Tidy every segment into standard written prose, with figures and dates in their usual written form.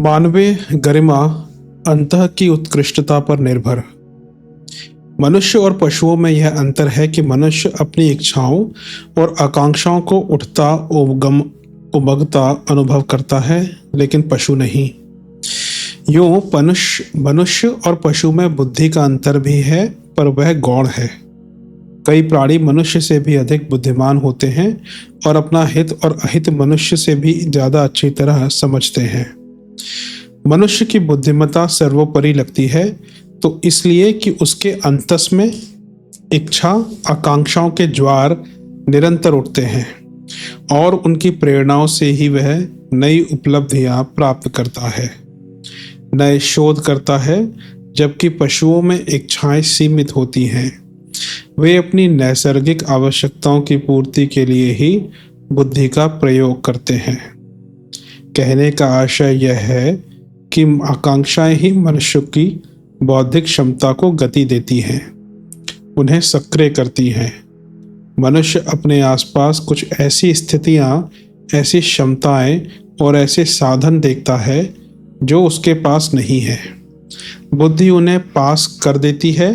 मानवीय गरिमा अंतः की उत्कृष्टता पर निर्भर। मनुष्य और पशुओं में यह अंतर है कि मनुष्य अपनी इच्छाओं और आकांक्षाओं को उठता उमगता अनुभव करता है, लेकिन पशु नहीं। यूं मनुष्य और पशु में बुद्धि का अंतर भी है, पर वह गौण है। कई प्राणी मनुष्य से भी अधिक बुद्धिमान होते हैं और अपना हित और अहित मनुष्य से भी ज्यादा अच्छी तरह समझते हैं। मनुष्य की बुद्धिमत्ता सर्वोपरि लगती है, तो इसलिए कि उसके अंतस में इच्छा आकांक्षाओं के ज्वार निरंतर उठते हैं और उनकी प्रेरणाओं से ही वह नई उपलब्धियां प्राप्त करता है, नए शोध करता है। जबकि पशुओं में इच्छाएं सीमित होती हैं, वे अपनी नैसर्गिक आवश्यकताओं की पूर्ति के लिए ही बुद्धि का प्रयोग करते हैं। कहने का आशय यह है कि आकांक्षाएं ही मनुष्य की बौद्धिक क्षमता को गति देती हैं, उन्हें सक्रिय करती हैं। मनुष्य अपने आसपास कुछ ऐसी स्थितियां, ऐसी क्षमताएं और ऐसे साधन देखता है जो उसके पास नहीं है। बुद्धि उन्हें पास कर देती है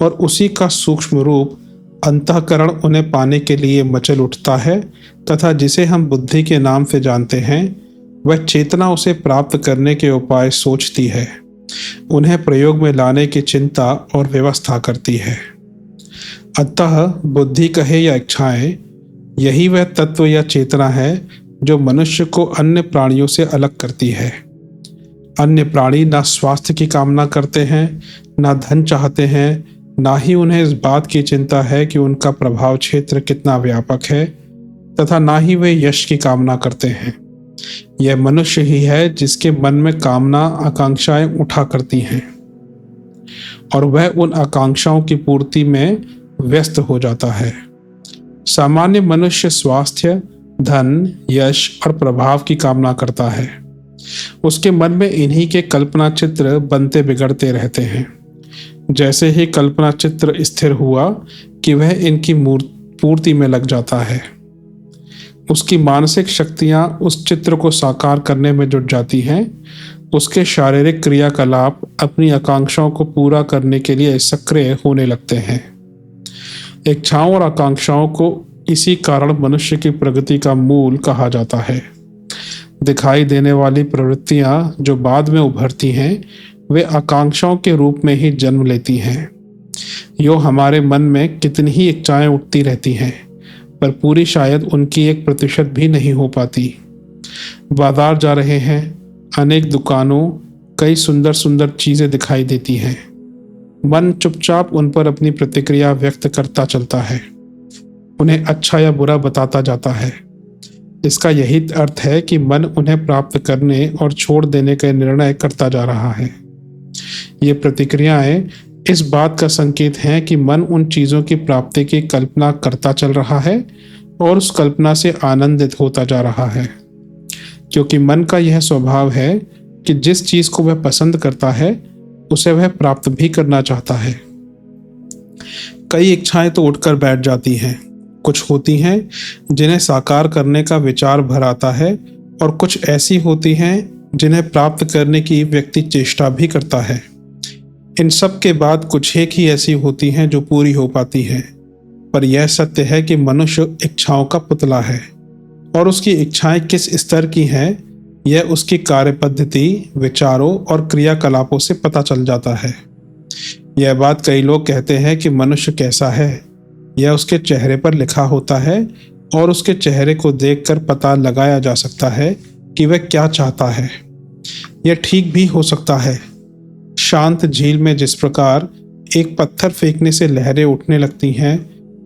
और उसी का सूक्ष्म रूप अंतःकरण उन्हें पाने के लिए मचल उठता है, तथा जिसे हम बुद्धि के नाम से जानते हैं, वह चेतना उसे प्राप्त करने के उपाय सोचती है, उन्हें प्रयोग में लाने की चिंता और व्यवस्था करती है। अतः बुद्धि कहे या इच्छाएं, यही वह तत्व या चेतना है जो मनुष्य को अन्य प्राणियों से अलग करती है। अन्य प्राणी ना स्वास्थ्य की कामना करते हैं, ना धन चाहते हैं, ना ही उन्हें इस बात की चिंता है कि उनका प्रभाव क्षेत्र कितना व्यापक है, तथा ना ही वे यश की कामना करते हैं। यह मनुष्य ही है जिसके मन में कामना आकांक्षाएं उठा करती हैं और वह उन आकांक्षाओं की पूर्ति में व्यस्त हो जाता है। सामान्य मनुष्य स्वास्थ्य, धन, यश और प्रभाव की कामना करता है। उसके मन में इन्हीं के कल्पना चित्र बनते बिगड़ते रहते हैं। जैसे ही कल्पना चित्र स्थिर हुआ कि वह इनकी पूर्ति में लग जाता है, उसकी मानसिक शक्तियां उस चित्र को साकार करने में जुट जाती हैं। उसके शारीरिक क्रियाकलाप अपनी आकांक्षाओं को पूरा करने के लिए सक्रिय होने लगते हैं। इच्छाओं और आकांक्षाओं को इसी कारण मनुष्य की प्रगति का मूल कहा जाता है। दिखाई देने वाली प्रवृत्तियां जो बाद में उभरती हैं, वे आकांक्षाओं के रूप में ही जन्म लेती हैं। यो हमारे मन में कितनी ही इच्छाएं उठती रहती हैं, पर पूरी शायद उनकी 1% भी नहीं हो पाती। बाजार जा रहे हैं, अनेक दुकानों, कई सुंदर सुंदर चीजें दिखाई देती हैं। मन चुपचाप उन पर अपनी प्रतिक्रिया व्यक्त करता चलता है, उन्हें अच्छा या बुरा बताता जाता है। इसका यही अर्थ है कि मन उन्हें प्राप्त करने और छोड़ देने का निर्णय करता जा रहा है। ये प्रतिक्रियाएं इस बात का संकेत हैं कि मन उन चीजों की प्राप्ति की कल्पना करता चल रहा है और उस कल्पना से आनंदित होता जा रहा है, क्योंकि मन का यह स्वभाव है कि जिस चीज को वह पसंद करता है, उसे वह प्राप्त भी करना चाहता है। कई इच्छाएं तो उठकर बैठ जाती हैं। कुछ होती हैं जिन्हें साकार करने का विचार भर आता है, और कुछ ऐसी होती हैं जिन्हें प्राप्त करने की व्यक्ति चेष्टा भी करता है। इन सब के बाद कुछ एक ही ऐसी होती हैं जो पूरी हो पाती हैं। पर यह सत्य है कि मनुष्य इच्छाओं का पुतला है, और उसकी इच्छाएं किस स्तर की हैं, यह उसकी कार्य पद्धति, विचारों और क्रियाकलापों से पता चल जाता है। यह बात कई लोग कहते हैं कि मनुष्य कैसा है, यह उसके चेहरे पर लिखा होता है, और उसके चेहरे को देखकर पता लगाया जा सकता है कि वह क्या चाहता है। यह ठीक भी हो सकता है। शांत झील में जिस प्रकार एक पत्थर फेंकने से लहरें उठने लगती हैं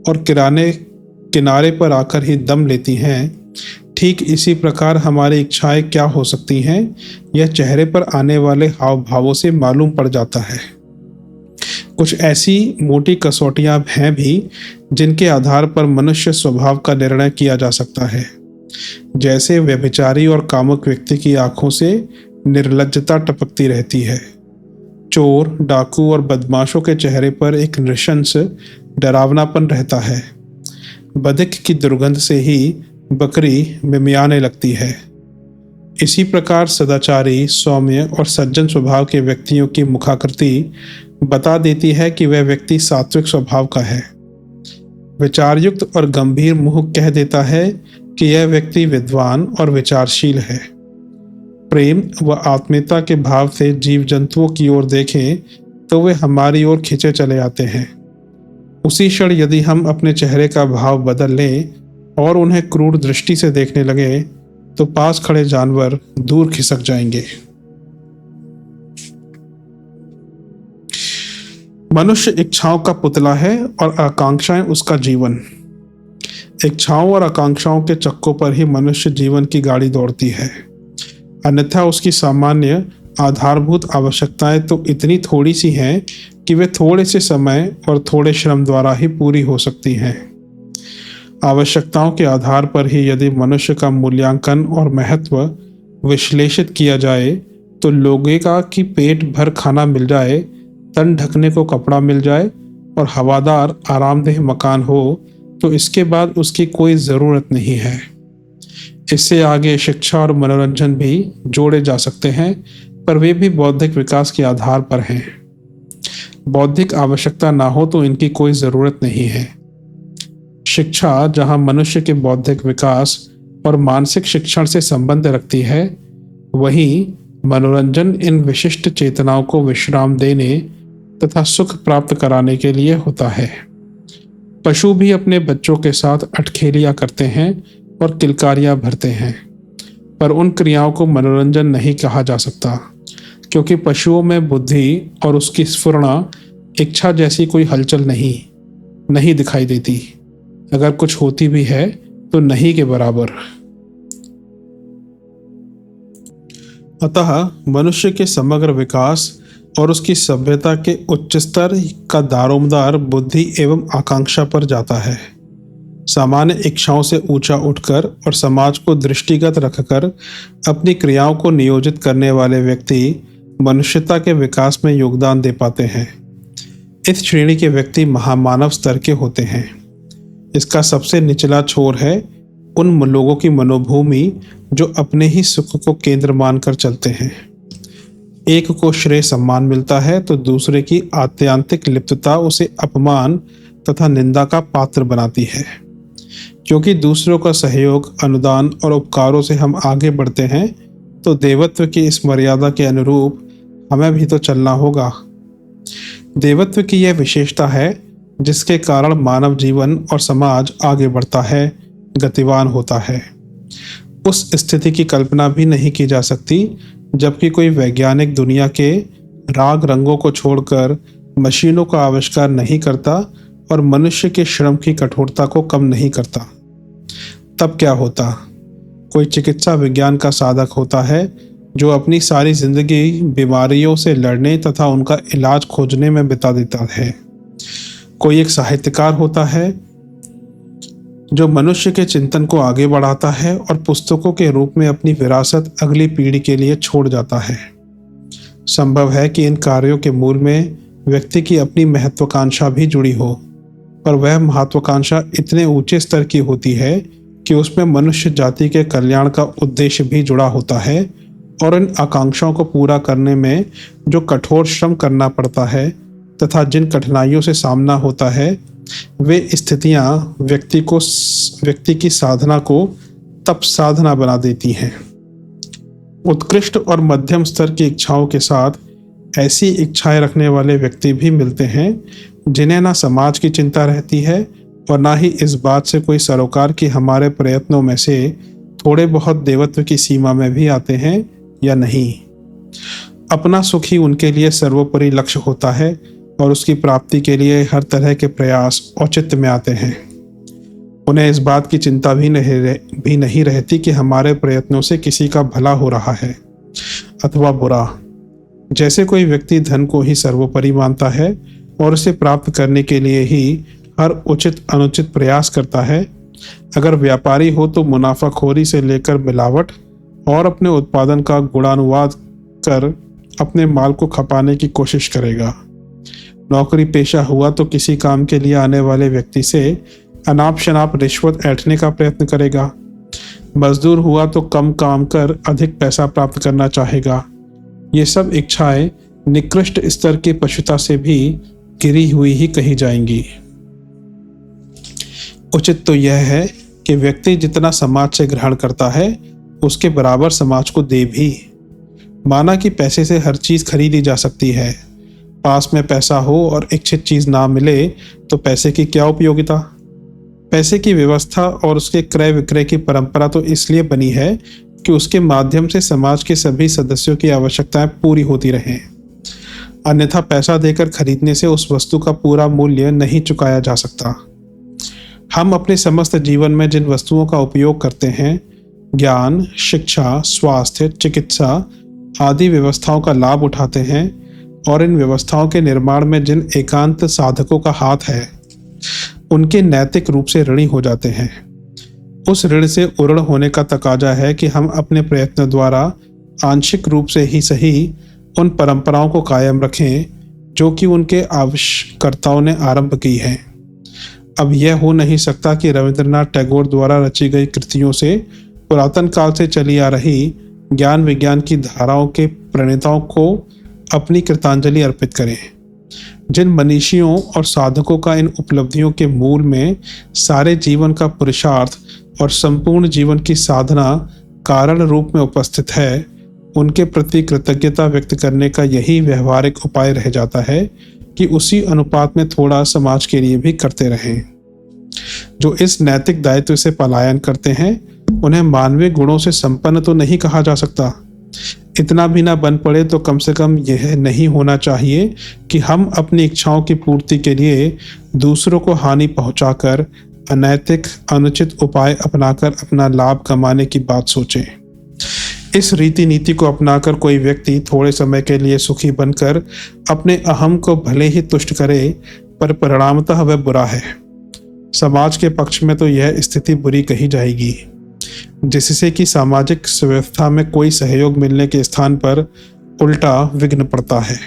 और किनारे पर आकर ही दम लेती हैं, ठीक इसी प्रकार हमारी इच्छाएं क्या हो सकती हैं, यह चेहरे पर आने वाले हाव भावों से मालूम पड़ जाता है। कुछ ऐसी मोटी कसौटियां हैं भी जिनके आधार पर मनुष्य स्वभाव का निर्णय किया जा सकता है। जैसे व्यभिचारी और कामुक व्यक्ति की आंखों से निर्लज्जता टपकती रहती है, चोर, डाकू और बदमाशों के चेहरे पर एक नृशंस डरावनापन रहता है, बधिक की दुर्गंध से ही बकरी मिमियाने लगती है। इसी प्रकार सदाचारी, सौम्य और सज्जन स्वभाव के व्यक्तियों की मुखाकृति बता देती है कि वह व्यक्ति सात्विक स्वभाव का है। विचारयुक्त और गंभीर मुंह कह देता है कि यह व्यक्ति विद्वान और विचारशील है। प्रेम व आत्मीयता के भाव से जीव जंतुओं की ओर देखें तो वे हमारी ओर खींचे चले आते हैं। उसी क्षण यदि हम अपने चेहरे का भाव बदल लें और उन्हें क्रूर दृष्टि से देखने लगे तो पास खड़े जानवर दूर खिसक जाएंगे। मनुष्य इच्छाओं का पुतला है और आकांक्षाएं उसका जीवन। इच्छाओं और आकांक्षाओं के चक्कों पर ही मनुष्य जीवन की गाड़ी दौड़ती है, अन्यथा उसकी सामान्य आधारभूत आवश्यकताएं तो इतनी थोड़ी सी हैं कि वे थोड़े से समय और थोड़े श्रम द्वारा ही पूरी हो सकती हैं। आवश्यकताओं के आधार पर ही यदि मनुष्य का मूल्यांकन और महत्व विश्लेषित किया जाए तो लगेगा कि पेट भर खाना मिल जाए, तन ढकने को कपड़ा मिल जाए और हवादार आरामदेह मकान हो तो इसके बाद उसकी कोई ज़रूरत नहीं है। इससे आगे शिक्षा और मनोरंजन भी जोड़े जा सकते हैं, पर वे भी बौद्धिक विकास के आधार पर हैं। बौद्धिक आवश्यकता ना हो तो इनकी कोई ज़रूरत नहीं है। शिक्षा जहाँ मनुष्य के बौद्धिक विकास और मानसिक शिक्षण से संबंध रखती है, वहीं मनोरंजन इन विशिष्ट चेतनाओं को विश्राम देने तथा सुख प्राप्त कराने के लिए होता है। पशु भी अपने बच्चों के साथ अठखेलियाँ करते हैं और किलकारियाँ भरते हैं, पर उन क्रियाओं को मनोरंजन नहीं कहा जा सकता, क्योंकि पशुओं में बुद्धि और उसकी स्फुरणा, इच्छा जैसी कोई हलचल नहीं दिखाई देती। अगर कुछ होती भी है तो नहीं के बराबर। अतः मनुष्य के समग्र विकास और उसकी सभ्यता के उच्च स्तर का दारोमदार बुद्धि एवं आकांक्षा पर जाता है। सामान्य इच्छाओं से ऊंचा उठकर और समाज को दृष्टिगत रखकर अपनी क्रियाओं को नियोजित करने वाले व्यक्ति मनुष्यता के विकास में योगदान दे पाते हैं। इस श्रेणी के व्यक्ति महामानव स्तर के होते हैं। इसका सबसे निचला छोर है उन लोगों की मनोभूमि जो अपने ही सुख को केंद्र मानकर चलते हैं। एक को श्रेय सम्मान मिलता है तो दूसरे की आत्यांतिक लिप्तता उसे अपमान तथा निंदा का पात्र बनाती है। क्योंकि दूसरों का सहयोग, अनुदान और उपकारों से हम आगे बढ़ते हैं तो देवत्व की इस मर्यादा के अनुरूप हमें भी तो चलना होगा। देवत्व की यह विशेषता है जिसके कारण मानव जीवन और समाज आगे बढ़ता है, गतिवान होता है। उस स्थिति की कल्पना भी नहीं की जा सकती जबकि कोई वैज्ञानिक दुनिया के राग रंगों को छोड़कर मशीनों का आविष्कार नहीं करता और मनुष्य के श्रम की कठोरता को कम नहीं करता। तब क्या होता? कोई चिकित्सा विज्ञान का साधक होता है जो अपनी सारी जिंदगी बीमारियों से लड़ने तथा उनका इलाज खोजने में बिता देता है। कोई एक साहित्यकार होता है जो मनुष्य के चिंतन को आगे बढ़ाता है और पुस्तकों के रूप में अपनी विरासत अगली पीढ़ी के लिए छोड़ जाता है। संभव है कि इन कार्यों के मूल में व्यक्ति की अपनी महत्वाकांक्षा भी जुड़ी हो, पर वह महत्वाकांक्षा इतने ऊंचे स्तर की होती है कि उसमें मनुष्य जाति के कल्याण का उद्देश्य भी जुड़ा होता है और इन आकांक्षाओं को पूरा करने में जो कठोर श्रम करना पड़ता है तथा जिन कठिनाइयों से सामना होता है, वे स्थितियां व्यक्ति की साधना को तप साधना बना देती हैं। उत्कृष्ट और मध्यम स्तर की इच्छाओं के साथ ऐसी इच्छाएं रखने वाले व्यक्ति भी मिलते हैं जिन्हें ना समाज की चिंता रहती है और ना ही इस बात से कोई सरोकार कि हमारे प्रयत्नों में से थोड़े बहुत देवत्व की सीमा में भी आते हैं या नहीं। अपना सुख ही उनके लिए सर्वोपरि लक्ष्य होता है और उसकी प्राप्ति के लिए हर तरह के प्रयास औचित्य में आते हैं। उन्हें इस बात की चिंता भी नहीं रहती कि हमारे प्रयत्नों से किसी का भला हो रहा है अथवा बुरा। जैसे कोई व्यक्ति धन को ही सर्वोपरि मानता है और उसे प्राप्त करने के लिए ही हर उचित अनुचित प्रयास करता है। अगर व्यापारी हो तो मुनाफाखोरी से लेकर मिलावट और अपने उत्पादन का गुणानुवाद कर अपने माल को खपाने की कोशिश करेगा। नौकरी पेशा हुआ तो किसी काम के लिए आने वाले व्यक्ति से अनाप शनाप रिश्वत ऐंठने का प्रयत्न करेगा। मजदूर हुआ तो कम काम कर अधिक पैसा प्राप्त करना चाहेगा। ये सब इच्छाएं निकृष्ट स्तर की पशुता से भी गिरी हुई ही कही जाएंगी। उचित तो यह है कि व्यक्ति जितना समाज से ग्रहण करता है उसके बराबर समाज को दे भी। माना कि पैसे से हर चीज खरीदी जा सकती है, पास में पैसा हो और इच्छित चीज ना मिले तो पैसे की क्या उपयोगिता। पैसे की व्यवस्था और उसके क्रय विक्रय की परंपरा तो इसलिए बनी है कि उसके माध्यम से समाज के सभी सदस्यों की आवश्यकताएं पूरी होती रहें। अन्यथा पैसा देकर खरीदने से उस वस्तु का पूरा मूल्य नहीं चुकाया जा सकता। हम अपने समस्त जीवन में जिन वस्तुओं का उपयोग करते हैं, ज्ञान, शिक्षा, स्वास्थ्य, चिकित्सा आदि व्यवस्थाओं का लाभ उठाते हैं और इन व्यवस्थाओं के निर्माण में जिन एकांत साधकों का हाथ है, उनके नैतिक रूप से ऋणी हो जाते हैं। उस ऋण से उऋण होने का तकाजा है कि हम अपने प्रयत्न द्वारा आंशिक रूप से ही सही उन परंपराओं को कायम रखें जो कि उनके आविष्कर्ताओं ने आरंभ की है। अब यह हो नहीं सकता कि रविंद्रनाथ टैगोर द्वारा रची गई कृतियों से पुरातन काल से चली आ रही ज्ञान विज्ञान की धाराओं के प्रणेताओं को अपनी कृतांजलि अर्पित करें। जिन मनीषियों और साधकों का इन उपलब्धियों के मूल में सारे जीवन का पुरुषार्थ और संपूर्ण जीवन की साधना कारण रूप में उपस्थित है, उनके प्रति कृतज्ञता व्यक्त करने का यही व्यवहारिक उपाय रह जाता है कि उसी अनुपात में थोड़ा समाज के लिए भी करते रहें। जो इस नैतिक दायित्व से पलायन करते हैं उन्हें मानवीय गुणों से संपन्न तो नहीं कहा जा सकता। इतना भी ना बन पड़े तो कम से कम यह नहीं होना चाहिए कि हम अपनी इच्छाओं की पूर्ति के लिए दूसरों को हानि पहुंचाकर अनैतिक अनुचित उपाय अपनाकर अपना लाभ कमाने की बात सोचें। इस रीति नीति को अपनाकर कोई व्यक्ति थोड़े समय के लिए सुखी बनकर अपने अहम को भले ही तुष्ट करे, पर परिणामतः वह बुरा है। समाज के पक्ष में तो यह स्थिति बुरी कही जाएगी, जिससे कि सामाजिक व्यवस्था में कोई सहयोग मिलने के स्थान पर उल्टा विघ्न पड़ता है।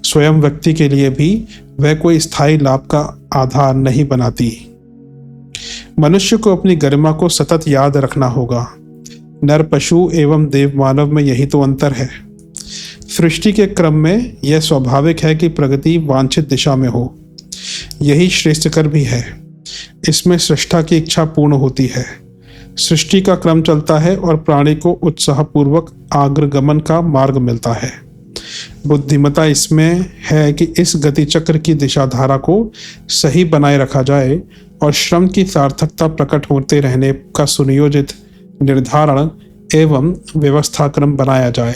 स्वयं व्यक्ति के लिए भी वह कोई स्थायी लाभ का आधार नहीं बनाती। मनुष्य को अपनी गरिमा को सतत याद रखना होगा। नर पशु एवं देव मानव में यही तो अंतर है। सृष्टि के क्रम में यह स्वाभाविक है कि प्रगति वांछित दिशा में हो, यही श्रेष्ठकर भी है। इसमें सृष्टा की इच्छा पूर्ण होती है। सृष्टि का क्रम चलता है और प्राणी को उत्साहपूर्वक आग्रगमन का मार्ग मिलता है। बुद्धिमता इसमें है कि इस गति चक्र की दिशाधारा को सही बनाए रखा जाए और श्रम की सार्थकता प्रकट होते रहने का सुनियोजित निर्धारण एवं व्यवस्थाक्रम बनाया जाए।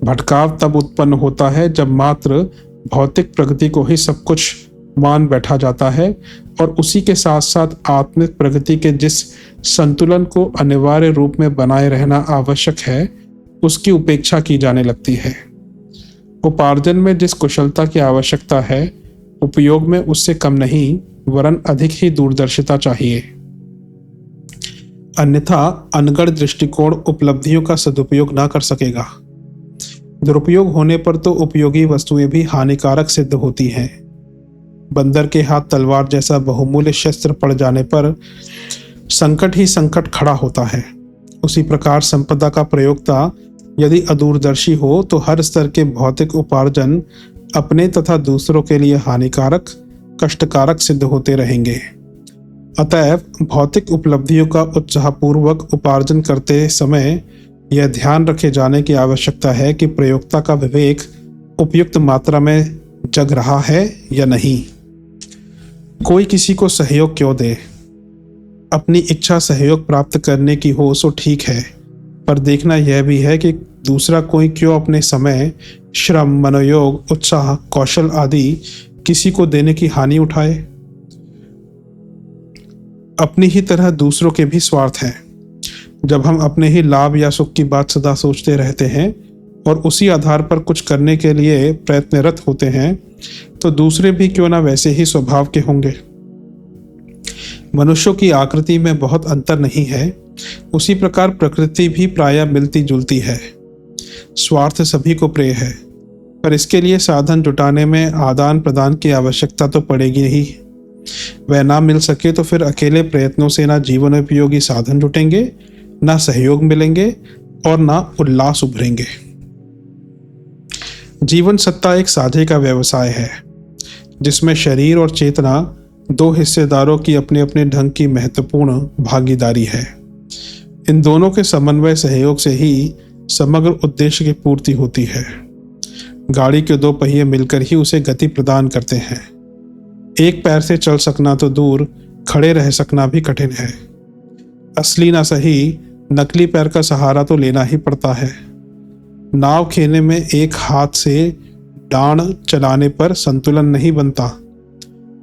भटकाव तब उत्पन्न होता है जब मात्र भौतिक प्रगति को ही सब कुछ मान बैठा जाता है और उसी के साथ साथ आत्मिक प्रगति के जिस संतुलन को अनिवार्य रूप में बनाए रहना आवश्यक है, उसकी उपेक्षा की जाने लगती है। उपार्जन में जिस कुशलता की आवश्यकता है, उपयोग में उससे कम नहीं वरन अधिक ही दूरदर्शिता चाहिए। अन्यथा अनगढ़ दृष्टिकोण उपलब्धियों का सदुपयोग ना कर सकेगा। दुरुपयोग होने पर तो उपयोगी वस्तुएं भी हानिकारक सिद्ध होती हैं। बंदर के हाथ तलवार जैसा बहुमूल्य शस्त्र पड़ जाने पर संकट ही संकट खड़ा होता है। उसी प्रकार संपदा का प्रयोक्ता यदि अदूरदर्शी हो तो हर स्तर के भौतिक उपार्जन अपने तथा दूसरों के लिए हानिकारक, कष्टकारक सिद्ध होते रहेंगे। अतएव भौतिक उपलब्धियों का उत्साहपूर्वक उपार्जन करते समय यह ध्यान रखे जाने की आवश्यकता है कि प्रयोक्ता का विवेक उपयुक्त मात्रा में जग रहा है या नहीं। कोई किसी को सहयोग क्यों दे? अपनी इच्छा सहयोग प्राप्त करने की हो सो ठीक है, पर देखना यह भी है कि दूसरा कोई क्यों अपने समय, श्रम, मनोयोग, उत्साह, कौशल आदि किसी को देने की हानि उठाए। अपनी ही तरह दूसरों के भी स्वार्थ हैं। जब हम अपने ही लाभ या सुख की बात सदा सोचते रहते हैं और उसी आधार पर कुछ करने के लिए प्रयत्नरत होते हैं, तो दूसरे भी क्यों ना वैसे ही स्वभाव के होंगे। मनुष्यों की आकृति में बहुत अंतर नहीं है, उसी प्रकार प्रकृति भी प्रायः मिलती जुलती है। स्वार्थ सभी को प्रिय है, पर इसके लिए साधन जुटाने में आदान प्रदान की आवश्यकता तो पड़ेगी ही। वह ना मिल सके तो फिर अकेले प्रयत्नों से ना जीवनोपयोगी साधन जुटेंगे, ना सहयोग मिलेंगे और ना उल्लास उभरेंगे। जीवन सत्ता एक साझे का व्यवसाय है जिसमें शरीर और चेतना दो हिस्सेदारों की अपने अपने ढंग की महत्वपूर्ण भागीदारी है। इन दोनों के समन्वय सहयोग से ही समग्र उद्देश्य की पूर्ति होती है। गाड़ी के दो पहिए मिलकर ही उसे गति प्रदान करते हैं। एक पैर से चल सकना तो दूर, खड़े रह सकना भी कठिन है। असली ना सही नकली पैर का सहारा तो लेना ही पड़ता है। नाव खेने में एक हाथ से डांड चलाने पर संतुलन नहीं बनता।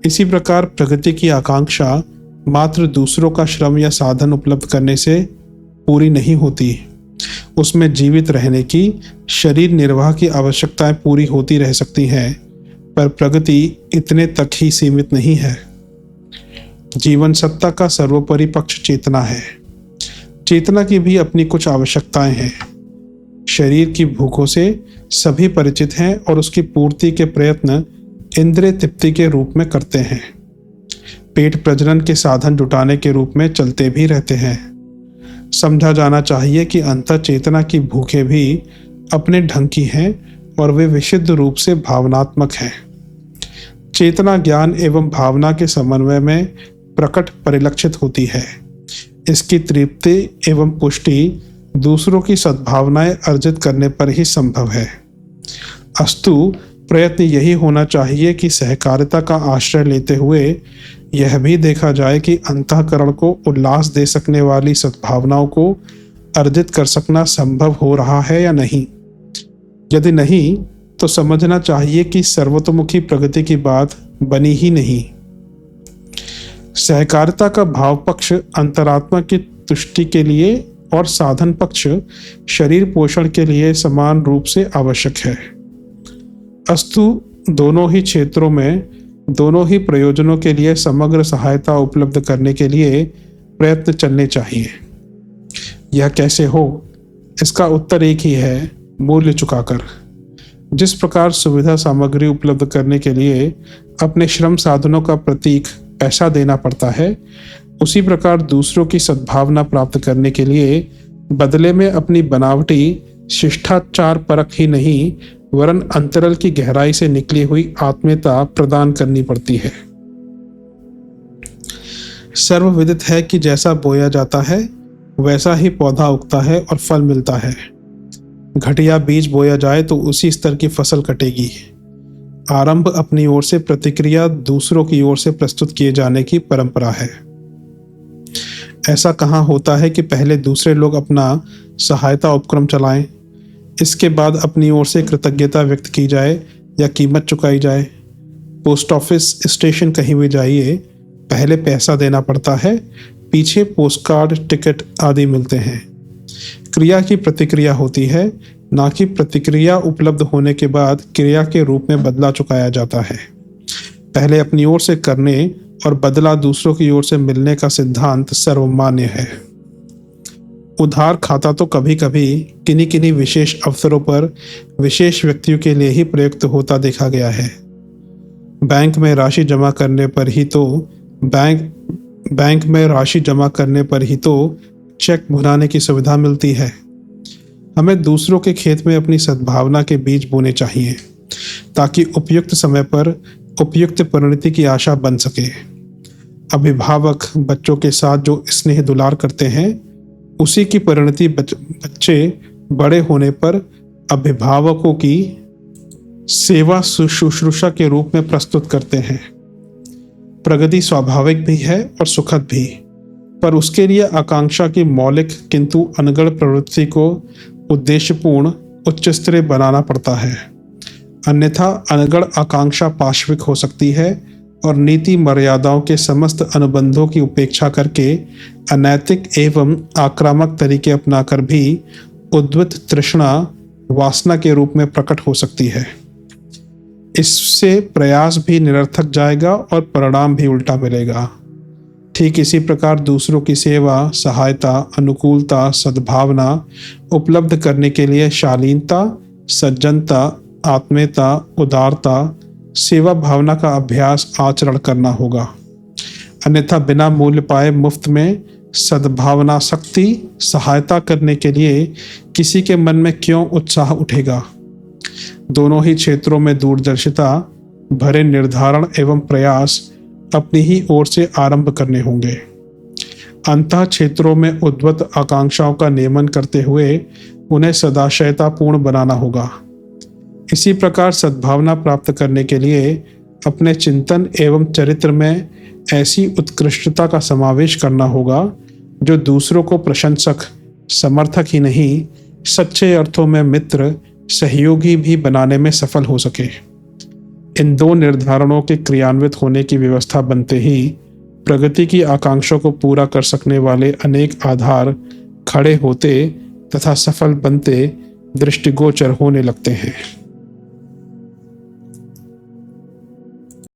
इसी प्रकार प्रगति की आकांक्षा मात्र दूसरों का श्रम या साधन उपलब्ध करने से पूरी नहीं होती। उसमें जीवित रहने की, शरीर निर्वाह की आवश्यकताएं पूरी होती रह सकती हैं, पर प्रगति इतने तक ही सीमित नहीं है। जीवन सत्ता का सर्वोपरि पक्ष चेतना है। चेतना की भी अपनी कुछ आवश्यकताएं हैं। शरीर की भूखों से सभी परिचित हैं और उसकी पूर्ति के प्रयत्न इंद्रिय तृप्ति के रूप में करते हैं। पेट प्रजनन के साधन जुटाने के रूप में चलते भी रहते हैं। समझा जाना चाहिए कि अंतर चेतना की भूखें भी अपने ढंग की हैं और वे विशुद्ध रूप से भावनात्मक हैं। चेतना ज्ञान एवं भावना के समन्वय में प्रकट परिलक्षित होती है। इसकी तृप्ति एवं पुष्टि दूसरों की सद्भावनाएं अर्जित करने पर ही संभव है। अस्तु प्रयत्न यही होना चाहिए कि सहकारिता का आश्रय लेते हुए यह भी देखा जाए कि अंतःकरण को उल्लास दे सकने वाली सद्भावनाओं को अर्जित कर सकना संभव हो रहा है या नहीं। यदि नहीं तो समझना चाहिए कि सर्वतोमुखी प्रगति की बात बनी ही नहीं। सहकारिता का भाव पक्ष अंतरात्मा की तुष्टि के लिए और साधन पक्ष शरीर पोषण के लिए समान रूप से आवश्यक है। अस्तु दोनों ही क्षेत्रों में दोनों ही प्रयोजनों के लिए समग्र सहायता उपलब्ध करने के लिए प्रयत्न चलने चाहिए। यह कैसे हो? इसका उत्तर एक ही है, मूल्य चुकाकर। जिस प्रकार सुविधा सामग्री उपलब्ध करने के लिए अपने श्रम साधनों का प्रतीक पैसा देना पड़ता है, उसी प्रकार दूसरों की सद्भावना प्राप्त करने के लिए बदले में अपनी बनावटी शिष्टाचार परख ही नहीं वरन अंतरल की गहराई से निकली हुई आत्मीयता प्रदान करनी पड़ती है। सर्वविदित है कि जैसा बोया जाता है वैसा ही पौधा उगता है और फल मिलता है। घटिया बीज बोया जाए तो उसी स्तर की फसल कटेगी। आरंभ अपनी ओर से, प्रतिक्रिया दूसरों की ओर से प्रस्तुत किए जाने की परंपरा है। ऐसा कहाँ होता है कि पहले दूसरे लोग अपना सहायता उपक्रम चलाएं, इसके बाद अपनी ओर से कृतज्ञता व्यक्त की जाए या कीमत चुकाई जाए। पोस्ट ऑफिस स्टेशन कहीं भी जाइए, पहले पैसा देना पड़ता है, पीछे पोस्टकार्ड, टिकट आदि मिलते हैं। क्रिया की प्रतिक्रिया होती है, ना कि प्रतिक्रिया उपलब्ध होने के बाद क्रिया के रूप में बदला चुकाया जाता है। पहले अपनी ओर से करने और बदला दूसरों की ओर से मिलने का सिद्धांत सर्वमान्य है। उधार खाता तो कभी कभी किन्हीं किन्हीं विशेष अवसरों पर विशेष व्यक्तियों के लिए ही प्रयुक्त होता देखा गया है। बैंक में राशि जमा करने पर ही तो चेक भुनाने की सुविधा मिलती है। हमें दूसरों के खेत में अपनी सद्भावना के बीज बोने चाहिए ताकि उपयुक्त समय पर उपयुक्त परिणति की आशा बन सके। अभिभावक बच्चों के साथ जो स्नेह दुलार करते हैं उसी की परिणति बच्चे बड़े होने पर अभिभावकों की सेवा शुश्रूषा के रूप में प्रस्तुत करते हैं। प्रगति स्वाभाविक भी है और सुखद भी, पर उसके लिए आकांक्षा की मौलिक किंतु अनगढ़ प्रवृत्ति को उद्देश्यपूर्ण उच्च स्तरीय बनाना पड़ता है। अन्यथा अनगढ़ आकांक्षा पाशविक हो सकती है और नीति मर्यादाओं के समस्त अनुबंधों की उपेक्षा करके अनैतिक एवं आक्रामक तरीके अपनाकर भी उद्वत तृष्णा वासना के रूप में प्रकट हो सकती है। इससे प्रयास भी निरर्थक जाएगा और परिणाम भी उल्टा मिलेगा। ठीक इसी प्रकार दूसरों की सेवा, सहायता, अनुकूलता, सद्भावना उपलब्ध करने के लिए शालीनता, सज्जनता, आत्मीयता, उदारता, सेवा भावना का अभ्यास आचरण करना होगा। अन्यथा बिना मूल्य पाए मुफ्त में सद्भावना शक्ति सहायता करने के लिए किसी के मन में क्यों उत्साह उठेगा। दोनों ही क्षेत्रों में दूरदर्शिता भरे निर्धारण एवं प्रयास अपनी ही ओर से आरंभ करने होंगे। अंतः क्षेत्रों में उद्भूत आकांक्षाओं का नियमन करते हुए उन्हें सदाशयतापूर्ण बनाना होगा। इसी प्रकार सद्भावना प्राप्त करने के लिए अपने चिंतन एवं चरित्र में ऐसी उत्कृष्टता का समावेश करना होगा जो दूसरों को प्रशंसक समर्थक ही नहीं सच्चे अर्थों में मित्र सहयोगी भी बनाने में सफल हो सके। इन दो निर्धारणों के क्रियान्वित होने की व्यवस्था बनते ही प्रगति की आकांक्षा को पूरा कर सकने वाले अनेक आधार खड़े होते तथा सफल बनते दृष्टिगोचर होने लगते हैं।